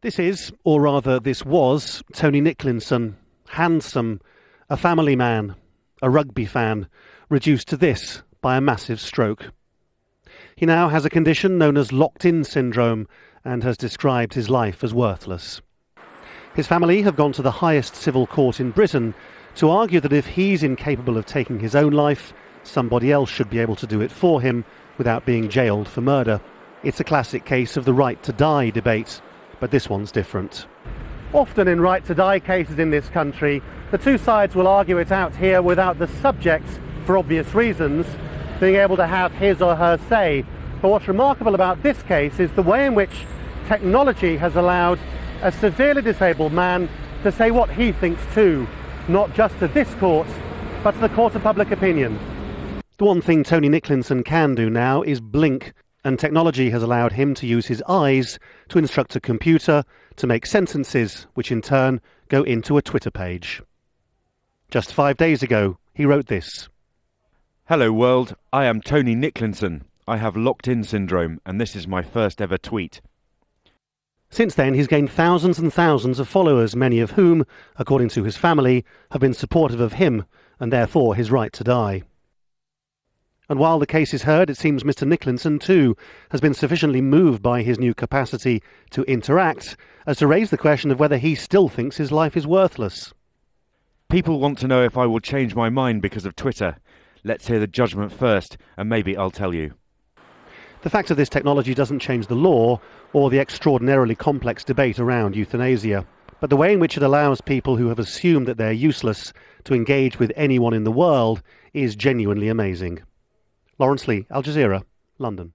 This is, or rather this was, Tony Nicklinson, handsome, a family man, a rugby fan, reduced to this by a massive stroke. He now has a condition known as locked-in syndrome and has described his life as worthless. His family have gone to the highest civil court in Britain to argue that if he's incapable of taking his own life, somebody else should be able to do it for him without being jailed for murder. It's a classic case of the right to die debate, but this one's different. Often in right to die cases in this country, the two sides will argue it out here without the subject, for obvious reasons, being able to have his or her say. But what's remarkable about this case is the way in which technology has allowed a severely disabled man to say what he thinks too, not just to this court, but to the court of public opinion. The one thing Tony Nicklinson can do now is blink, and technology has allowed him to use his eyes to instruct a computer to make sentences, which in turn go into a Twitter page. Just 5 days ago, he wrote this. Hello world, I am Tony Nicklinson. I have locked-in syndrome, and this is my first ever tweet. Since then, he's gained thousands and thousands of followers, many of whom, according to his family, have been supportive of him, and therefore his right to die. And while the case is heard, it seems Mr. Nicklinson, too, has been sufficiently moved by his new capacity to interact as to raise the question of whether he still thinks his life is worthless. People want to know if I will change my mind because of Twitter. Let's hear the judgment first, and maybe I'll tell you. The fact of this technology doesn't change the law or the extraordinarily complex debate around euthanasia, but the way in which it allows people who have assumed that they're useless to engage with anyone in the world is genuinely amazing. Laurence, Al Jazeera, London.